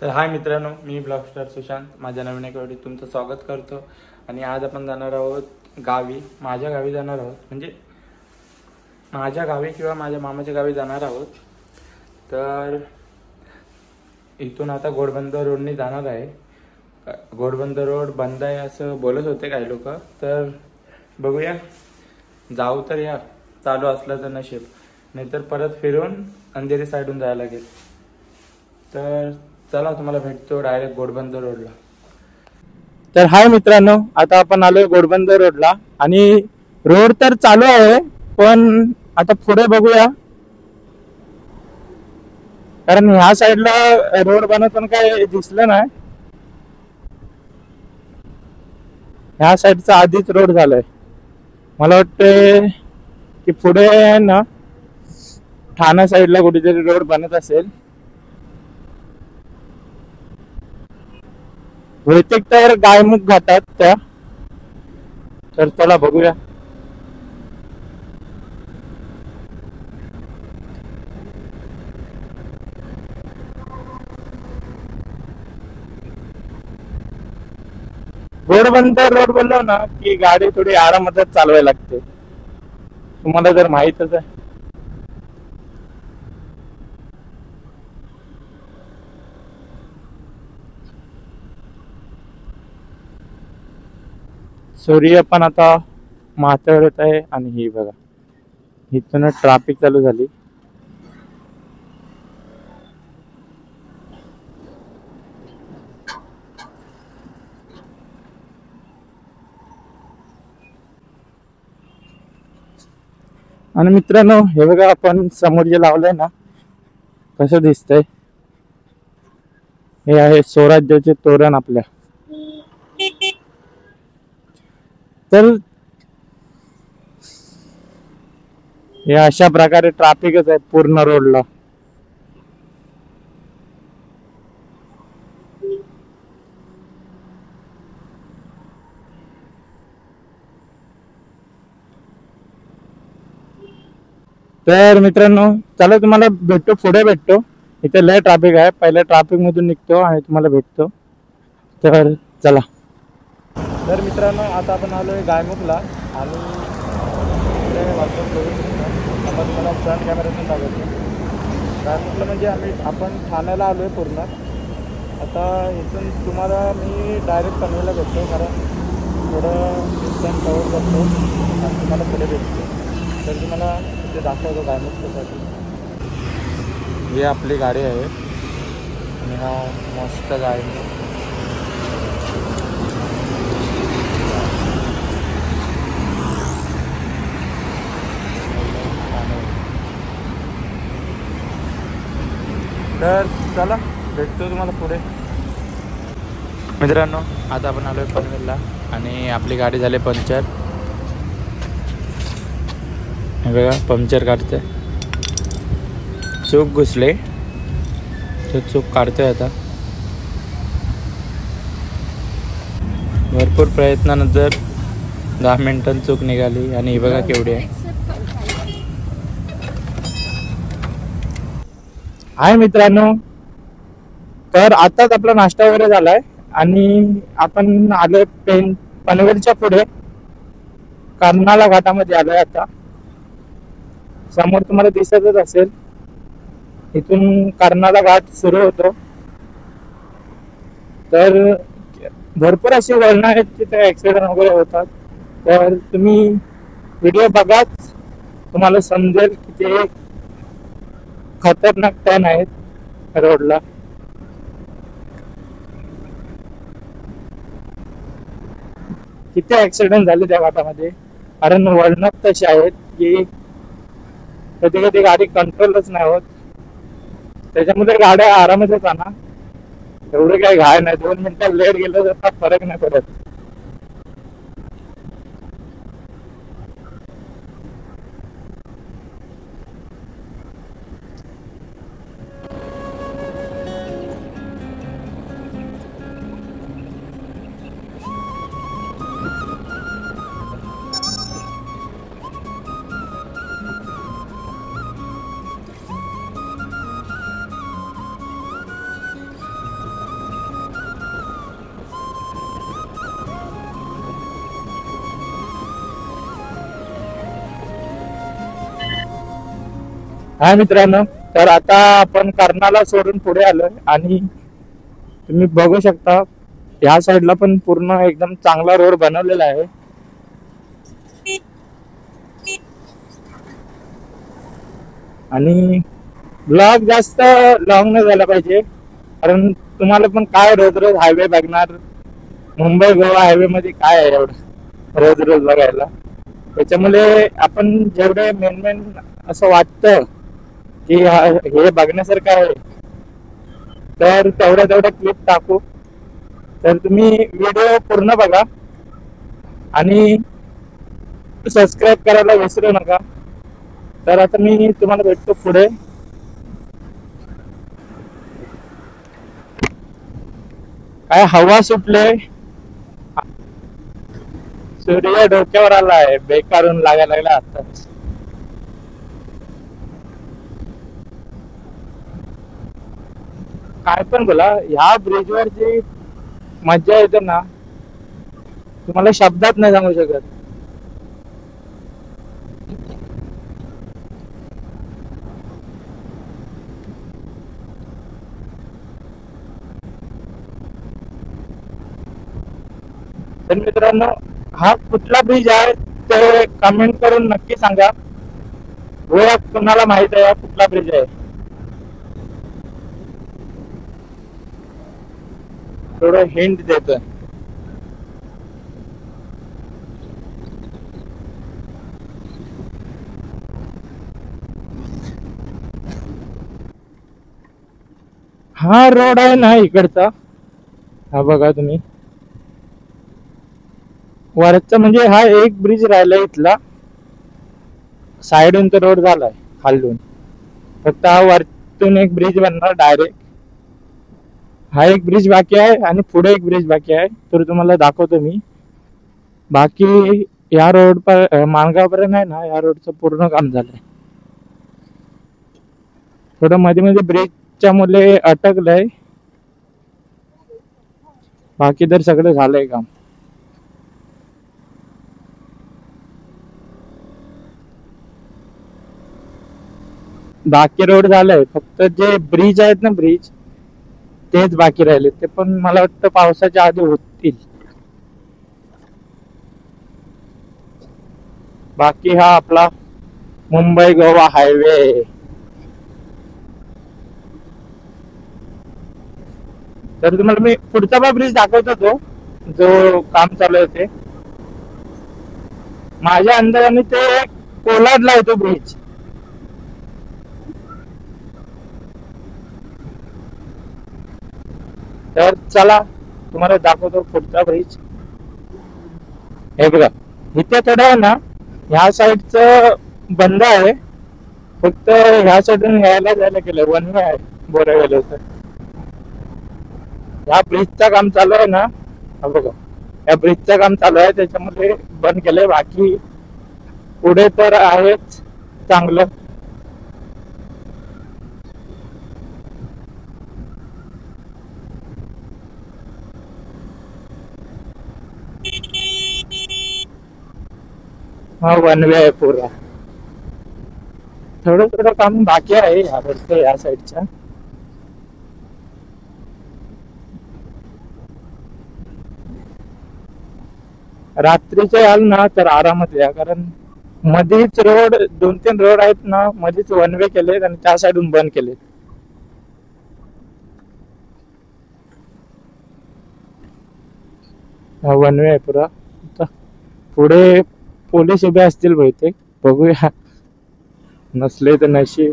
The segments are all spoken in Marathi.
तर हाय मित्रांनो, मी ब्लॉग स्टार सुशांत माझ्या नवीन एका व्हिडिओत तुमचं स्वागत करतो. आणि आज आपण जाणार आहोत गावी. माझ्या गावी जाणार आहोत, म्हणजे माझ्या गावी किंवा माझ्या मामाच्या गावी जाणार आहोत. तर इथून आता घोडबंदर रोडने जाणार आहे. घोडबंदर रोड बंद आहे असं बोलत होते काही लोक. तर बघूया, जाऊ तर या. चालू असलं तर नशीब, नाहीतर परत फिरून अंधेरी साईडून जायला लागेल. तर चला, तुम्हाला भेटतो डायरेक्ट घोडबंदर रोडला. तर हाय मित्रांनो, आता आपण आलोय घोडबंदर रोडला. आणि रोड तर चालू आहे, पण आता पुढे बघूया, कारण ह्या साईडला रोड बनवताना काय दिसलं नाही. ह्या साईडचा आधीच रोड झालाय. मला वाटतं की पुढे ना ठाणा साईडला कुठेतरी रोड बनत असेल. बहुतेक तर गायमुख घाटात त्या. तर चला बघूया. घोडबंदर रोड बोललो ना की गाडी थोडी आरामातच चालवायला लागते, तुम्हाला जर माहीतच आहे. सूर्य पण आता माथ्यावर आहे. आणि ही बघा, इथून ट्रॅफिक चालू झाली. आणि मित्रांनो, हे बघा, आपण समोर जे लावलंय ना, कसं दिसतंय. हे आहे स्वराज्याचे तोरण आपल्या. तर हे अशा प्रकारे ट्रॅफिकच आहे पूर्ण रोडला. तर मित्रांनो, चला तुम्हाला भेटतो, पुढे भेटतो. इथे लय ट्रॅफिक आहे, पहिल्या ट्रॅफिक मधून निघतो आणि तुम्हाला भेटतो. तर चला. तर मित्रांनो, आता आपण आलोय गायमुखला. आणि आपण तुम्हाला फ्रंट कॅमेऱ्यातून दाखवतो. गायमुखला म्हणजे आपण ठाण्याला आलोय पूर्ण. आता इथून तुम्हाला मी डायरेक्ट पनवेलला भेटतो, कारण थोडं डिस्टन्स कवर करतो आणि तुम्हाला पुढे भेटतो. तर तुम्हाला ते दाखवतो गायमुखसाठी. ही आपली गाडी आहे आणि हा मस्त गायमुख. तर चला, भेटतो तुम्हाला पुढे. मित्रांनो, आता आपण आलोय पनवेलला आणि आपली गाडी झाली पंक्चर. हे बघा, पंक्चर काढते. चूक घुसले, तो चूक काढतोय आता. भरपूर प्रयत्नानंतर 10 मिनिटांनी चूक निघाली. आणि हे बघा केवढी आहे. हाय मित्रांनो, तर आताच आपला नाश्ता वगैरे झालाय आणि आपण आलोय पनवेलच्या पुढे कर्नाळा घाटामध्ये आलोय. आता समोर तुम्हाला दिसतच असेल, इथून कर्नाळा घाट सुरू होतो. तर भरपूर अशी वळणं आहेत तिथे ऍक्सिडेंट वगैरे होतात. तर तुम्ही व्हिडिओ बघाच, तुम्हाला समजेल की ते खतरनाक टर्न आहेत रोडला. किती ऍक्सिडेंट झाले त्या घाटामध्ये, कारण वळण तशी आहेत की कधी कधी गाडी कंट्रोलच नाही होत. त्याच्यामध्ये गाड्या आरामातच जाणार, एवढे काही घाय नाही. 2 मिनिटं लेट गेलं तर फरक नाही पडत. हा मित्रांनो, तर आता आपण कर्नाला सोडून पुढे आलोय आणि तुम्ही बघू शकता या साईडला पण पूर्ण एकदम चांगला रोड बनवलेला आहे. आणि ब्लॉग जास्त लॉंग नाही झाला पाहिजे, कारण तुम्हाला पण काय रोज रोज हायवे बघणार. मुंबई गोवा हायवे मध्ये काय आहे एवढं रोज रोज बघायला. त्याच्यामुळे आपण जेवढे मेन मेन असं वाटतं की हे बघण्यासारखं आहे, तर तेवढ्या तेवढ्या क्लिप टाकू. तर तुम्ही व्हिडिओ पूर्ण बघा आणि सबस्क्राईब करायला विसरू नका. तर आता मी तुम्हाला भेटतो पुढे. काय हवा सुटले, सूर्य डोक्यावर आला आहे, बेकारून लागायला लागला आताच. काय पण बोला, ह्या ब्रिजवर जी मज्जा येते ना, तुम्हाला शब्दात नाही सांगू शकत. तर मित्रांनो, हा कुठला ब्रिज आहे ते कमेंट करून नक्की सांगा. गोवा कुणाला माहित आहे हा कुठला ब्रिज आहे. थोडं हिंट देतोय. हा रोड आहे ना इकडचा, हा बघा तुम्ही. वरचा म्हणजे हा एक ब्रिज राहिला इथला, साइडून तो रोड झालाय खालून. फक्त हा वरतून एक ब्रिज बनणार डायरेक्ट. हा एक ब्रिज बाकी आहे आणि पुढे एक ब्रिज बाकी आहे, तर तुम्हाला दाखवतो मी. बाकी या रोड पर माणगाव पर्यंत आहे ना, या रोडचं पूर्ण काम झालंय. थोडं मध्ये मध्ये ब्रिजच्या मुले अटकलंय, बाकी तर सगळं झालंय काम. बाकी रोड झालंय, फक्त जे ब्रिज आहेत ना ब्रिज, तेच बाकी राहिले. ते पण मला वाटतं पावसाच्या आधी होतील. बाकी हा आपला मुंबई गोवा हायवे. तर तुम्हाला मी पुढचा पण ब्रिज दाखवतो, तो जो काम चालू आहे ते. माझ्या अंदाजाने ते कोलाडला आहे तो ब्रिज. तर चला तुम्हाला दाखवतो पुढचा ब्रिज. हे बघा, इथे थोडं आहे ना, ह्या साईडचं बंद आहे. फक्त ह्या साईडून यायला जायला केलं, वन वे आहे बोरा गेलं तर. ह्या ब्रिजचं काम चालू आहे ना, हा बघा, या ब्रिजचं काम चालू आहे त्याच्यामध्ये बंद केलंय. बाकी पुढे तर आहेच चांगलं. हा वन वे आहे पुरा. थोडं थोडं काम बाकी आहे या साईडच्या. रात्रीचे याल ना तर आरामात या, कारण मध्येच रोड, दोन तीन रोड आहेत ना मध्येच वन वे केलेत आणि त्या साईडून बंद केलेत. हा वन वे आहे पुरा. आता पुढे पोलीस उभे असतील बहुतेक, बघूया. नसले तर नशीब.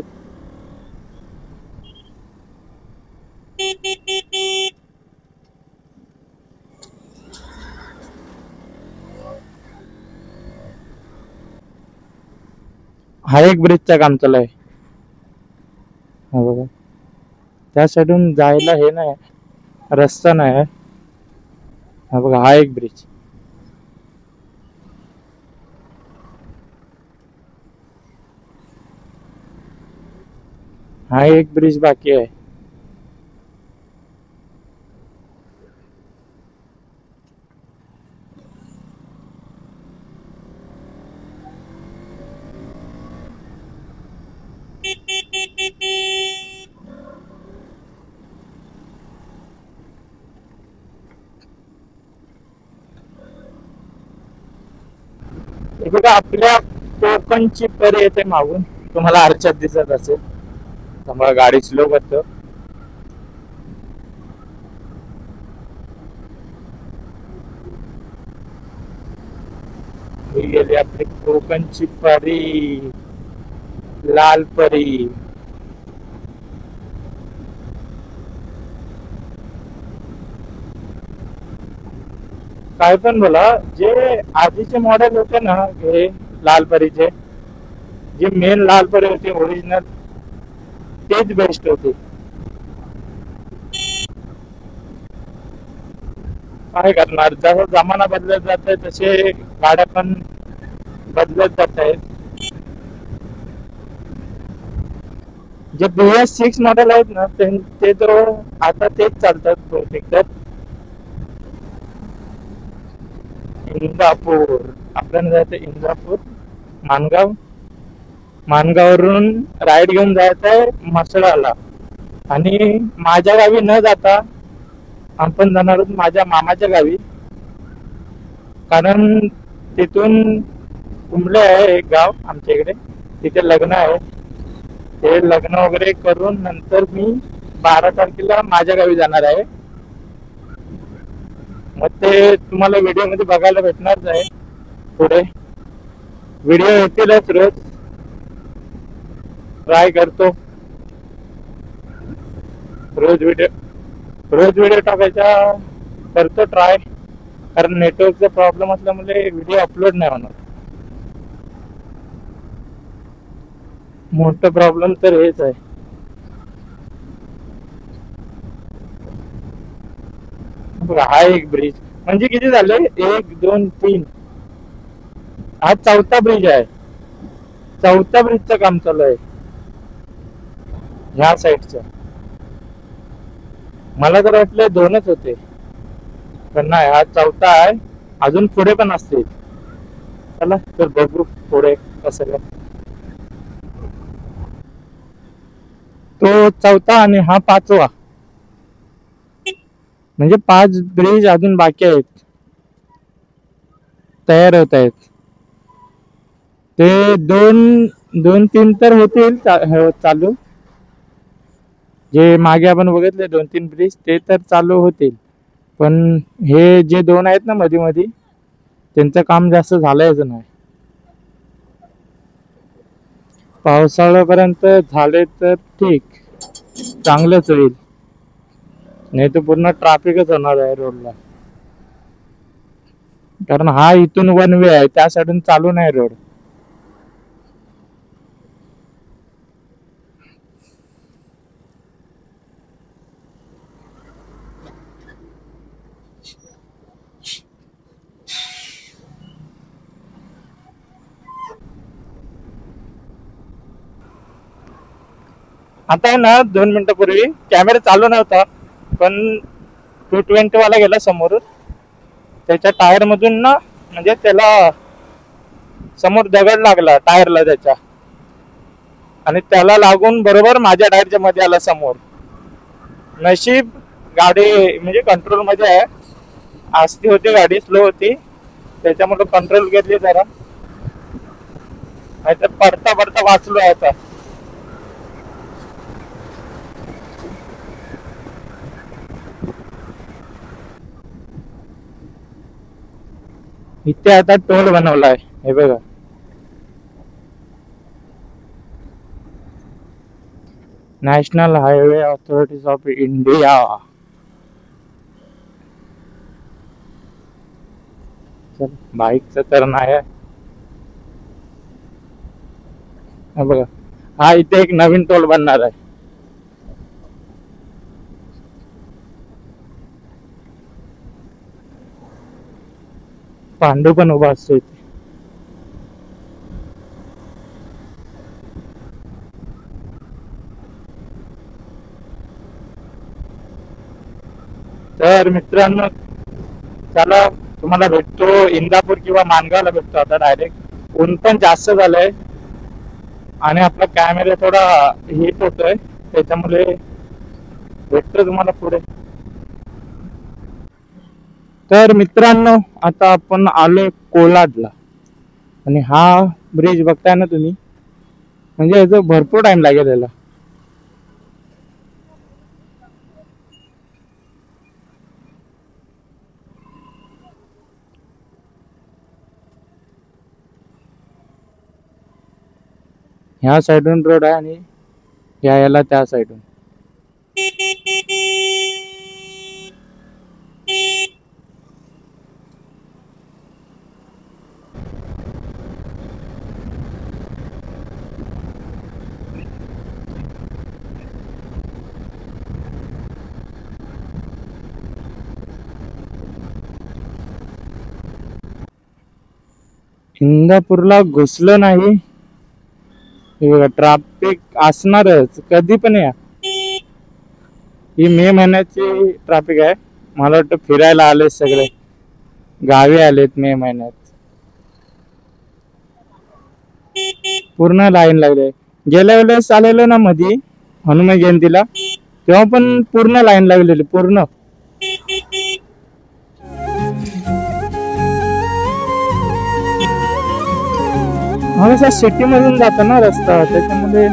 हा एक ब्रिजचं काम चालू आहे, हा बघा. त्या साईडून जायला हे नाही, रस्ता नाही. हा बघा, हा एक ब्रिज. हा एक ब्रिज बाकी आहे. हे बघा आपल्या कोकणची परी येते मागून, तुम्हाला आरच्यात दिसत असेल. त्यामुळे गाडी स्लो करतो. ही गेली आपली कोकणची परी, लाल परी. काय पण बोला, जे आधीचे मॉडेल होते ना हे लाल परीचे, जे मेन लाल परी होते ओरिजिनल, तेच बेस्ट होते. काय करणार, जसा जमाना बदलत जात आहे तसे गाड्या पण बदलत जात आहेत. जे BS6 मॉडेल आहेत ना ते तर आता तेच चालतात बहुतेक. तर इंदापूर, आपल्याला जायचं इंदापूर, मानगाव, मानगाववरून राईड घेऊन जायचं आहे म्हसळाला. आणि माझ्या गावी न जाता आपण जाणार आहोत माझ्या मामाच्या गावी, कारण तिथून कुंबले आहे एक गाव आमच्या इकडे, तिथे लग्न आहे. ते लग्न वगैरे करून नंतर मी 12 तारखेला माझ्या गावी जाणार आहे. मग ते तुम्हाला व्हिडिओ मध्ये बघायला भेटणारच आहे. पुढे व्हिडिओ येतीलच, रोज ट्राय करतो, रोज व्हिडिओ टाकायचा करतो ट्राय. कारण नेटवर्कचा प्रॉब्लेम असल्यामुळे व्हिडिओ अपलोड नाही होणार. मोठं प्रॉब्लेम तर हेच आहे. बघा हा एक ब्रिज, म्हणजे किती झाले, 1 2 3, हा 4था ब्रिज आहे. 4थ्या ब्रिजचं काम चालू आहे ह्या साईडचं. मला तर वाटलं 2च होते, पण नाही, हा 4था आहे. अजून पुढे पण असतील. चला तर बघू पुढे कसं काय. तो 4था आणि हा 5वा, म्हणजे 5 ब्रिज अजून बाकी आहेत, तयार होत आहेत. ते 2-3 तर होतील चालू. जे मागे आपण बघितले 2-3 ब्रिज ते तर चालू होतील, पण हे जे 2 आहेत ना मध्ये मध्ये, त्यांचं काम जास्त झालंच नाही. पावसाळ्यापर्यंत झाले तर ठीक, चांगलंच होईल. नाही तर पूर्ण ट्रॅफिकच होणार आहे रोडला. कारण हा इथून 1 वे आहे, त्या साईडून चालू नाही रोड. आता आहे ना 2 मिनिटापूर्वी कॅमेरा चालू नव्हता, पण 220 वाला गेला समोरून. त्याच्या टायर मधून ना, म्हणजे त्याला समोर दगड लागला टायरला त्याच्या, आणि त्याला लागून बरोबर माझ्या टायरच्या मध्ये आला समोर. नशीब गाडी म्हणजे कंट्रोल मध्ये आहे, आस्ती होती गाडी, स्लो होती, त्याच्यामुळे कंट्रोल घेतली जरा, नाहीतर पडता पडता वाचलो आता. इथे आता टोल बनवलाय, हे बघा, national highway authorities of India. बाईकचं तर नाही आहे. बघा, हा इथे एक नवीन टोल बनणार आहे. पांडू पण उभा असतो इथे. तर मित्रांनो, चला तुम्हाला भेटतो इंदापूर किंवा मानगावला भेटतो आता डायरेक्ट. ऊन पण जास्त झालंय आणि आपला कॅमेरा थोडा हीट होतोय, त्याच्यामुळे भेटतो तुम्हाला पुढे. तर मित्रांनो, आता आपण आलोय कोलाडला. आणि हा ब्रिज बघताय ना तुम्ही, म्हणजे याचा भरपूर टाइम लागेल याला. ह्या साईडून रोड आहे आणि याला त्या साईडून. इंदापूरला घुसलो नाही, हे बघा ट्रॅफिक असणारच कधी पण या. ही मे महिन्याची ट्रॅफिक आहे. मला वाटतं फिरायला आले सगळे, गावी आलेत मे महिन्यात. पूर्ण लाईन लागले. गेल्या वेळेस आलेलो ना मधी हनुमान जयंतीला, तेव्हा पण पूर्ण लाईन लागलेली पूर्ण. हा सिटी मधून जातो ना रस्ता, त्याच्यामध्ये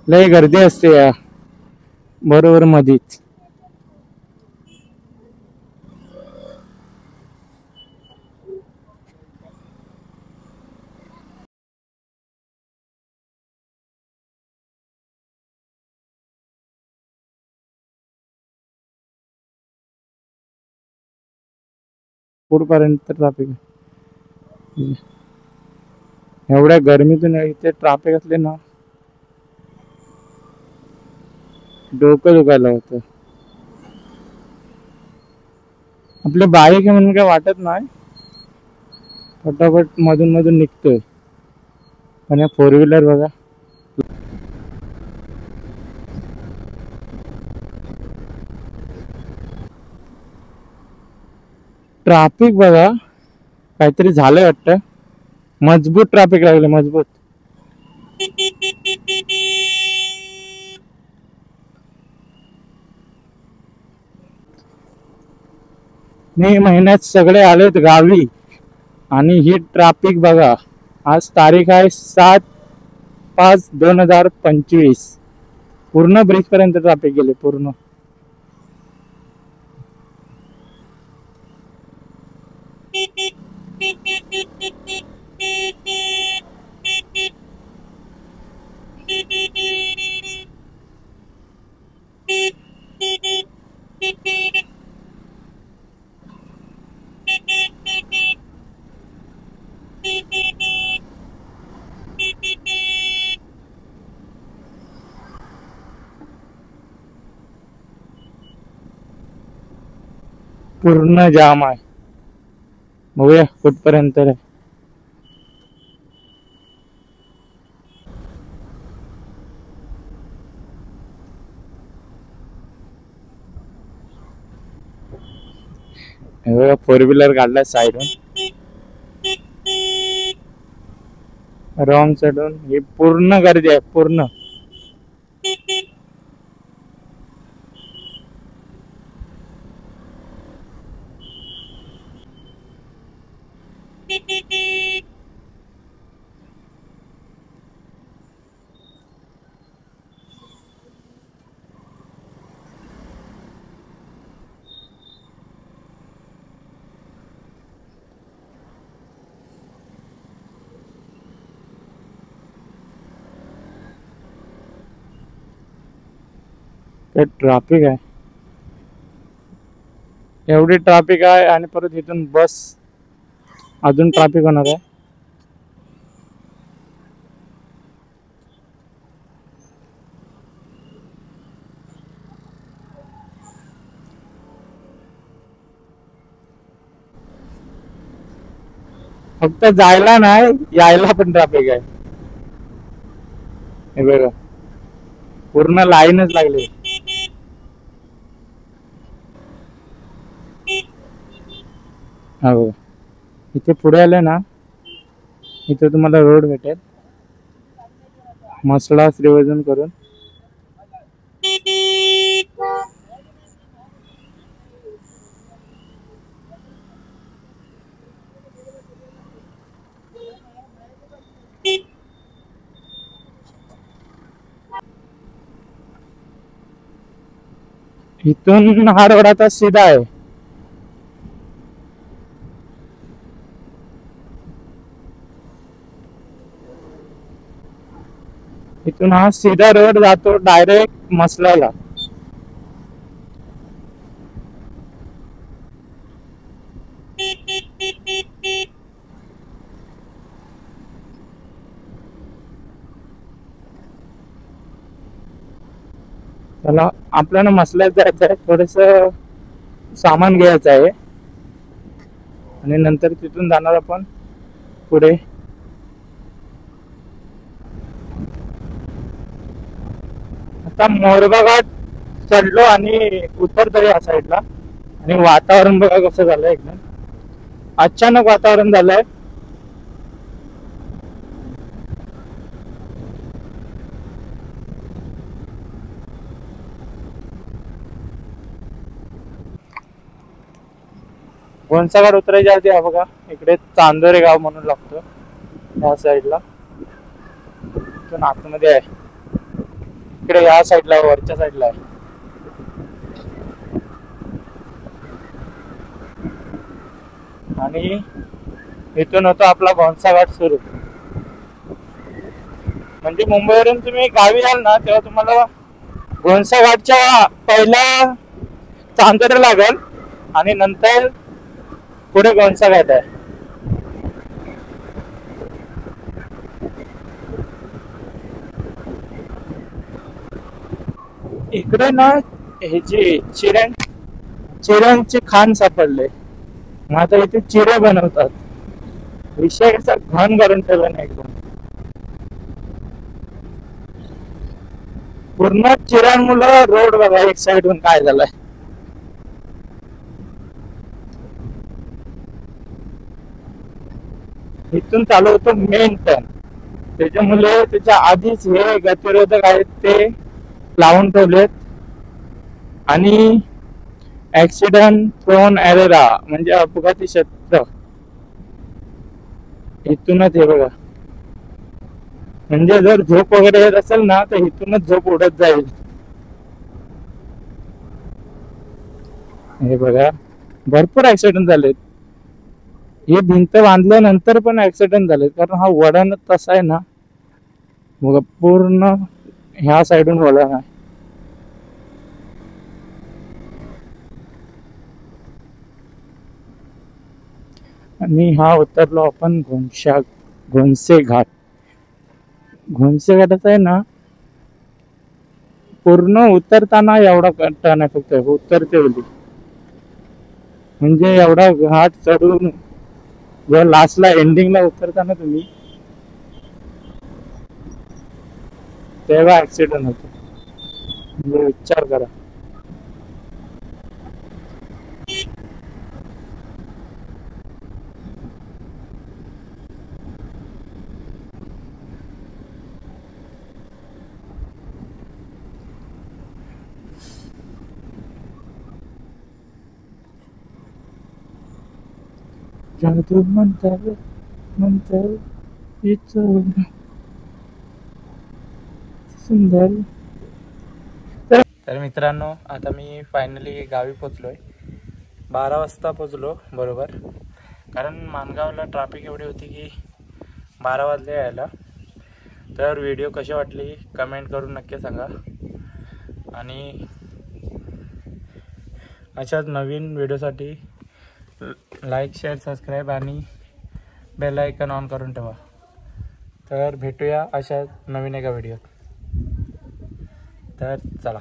लय गर्दी असते या बरोबर मधीच. पुढपर्यंत ट्रॅफिक. एवढ्या गर्मीतून इथे ट्रॅफिक असले ना, डोकं दुखायला होतं. आपले बाईक आहे म्हणून काय वाटत नाही, फटाफट मधून मधून निघतोय. पण या फोर व्हीलर बघा, ट्रॅफिक बघा काहीतरी झालंय वाटतं. मजबूत ट्रॅफिक लागले, मजबूत. मे महिन्यात सगळे आलेत गावी आणि ही ट्रॅफिक बघा. आज तारीख आहे 7/5/2025. पूर्ण ब्रिज पर्यंत ट्रॅफिक गेले पूर्ण. पूर्ण जाम आहे. बघूया कुठपर्यंत आहे. फोर व्हीलर काढला साईडून, रॉंग साईडून. ही पूर्ण गर्दी आहे पूर्ण. ट्रॅफिक आहे, एवढी ट्रॅफिक आहे आणि परत इथून बस अजून ट्रॅफिक होणार आहे. फक्त जायला नाही, यायला पण ट्रॅफिक आहे. हे बघा पूर्ण लाईनच लागली. हो, इथे पुढे आले ना, इथे तुम्हाला रोड भेटेल मसळा श्रीवर्धन करून. इथून हा रोड आता सीधा आहे. इथून हा सीधा रोड जातो डायरेक्ट मसलाला. त्याला आपल्याला मसल्यात जायचं आहे, थोडस सामान घ्यायचं आहे आणि नंतर तिथून जाणार आपण पुढे. आता मोरबा घाट चढलो आणि उतरतो या साईडला. आणि वातावरण बघा कसं झालंय, एकदम अचानक वातावरण झालंय. घोणसाघाट उतरायच्या आधी हा बघा इकडे चांदोरे गाव म्हणून लागतं या साईडला. इथून आतमध्ये आहे, इकडे या साईडला वरच्या साईडला आहे. आणि इथून होतो आपला घोणसाघाट सुरू. म्हणजे मुंबईवरून तुम्ही गावी याल ना तेव्हा तुम्हाला घोणसाघाटच्या पहिला चांदोरे लागेल आणि नंतर पुढे घोणसाघाट आहे. इकडे ना हे जे चिऱ्यांचे खान सापडले. मग आता इथे चिरे बनवतात. विषय कसा घाण करून ठेवला नाही, एकदम पूर्ण चिऱ्यांमुळे रोड बघा एक साइडून काय झालंय. इथून चालू होतं मेन टर्न, त्याच्यामुळे त्याच्या आधीच हे गतिरोधक आहेत ते लावून ठेवलेत. आणि ऍक्सिडेंट प्रोन एरेरा म्हणजे अपघाती क्षेत्र इथूनच हे बघा. म्हणजे जर झोप वगैरे येत असेल ना तर इथूनच झोप उडत जाईल. हे बघा भरपूर ऍक्सिडेंट झालेत. हे भिंत बांधल्यानंतर पण ऍक्सिडेंट झालेत, कारण हा वळण तसा आहे ना, बघा पूर्ण ह्या साईडून वळण आहे. आणि हा उतरलो आपण घोणसे घाट. घोणसे घाटाचा आहे ना पूर्ण उतरताना एवढा टर्न आहे, फक्त उतरते वेळी. म्हणजे एवढा घाट चढून जेव्हा लास्टला एंडिंगला उतरताना तुम्ही तेव्हा ऍक्सिडेंट होतो. म्हणजे विचार करा. जादू म्हणतात सुंदर. तर मित्रांनो आता मी फायनली गावी पोचलोय. 12 वाजता पोचलो बरोबर, कारण माणगावला ट्रॅफिक एवढी होती की 12 वाजले यायला. तर व्हिडिओ कशी वाटली कमेंट करून नक्की सांगा. आणि अशाच नवीन व्हिडिओसाठी लाईक शेअर सबस्क्राईब आणि बेल आयकॉन ऑन करून ठेवा. तर भेटूया अशा नवीन एका व्हिडिओत. तर चला.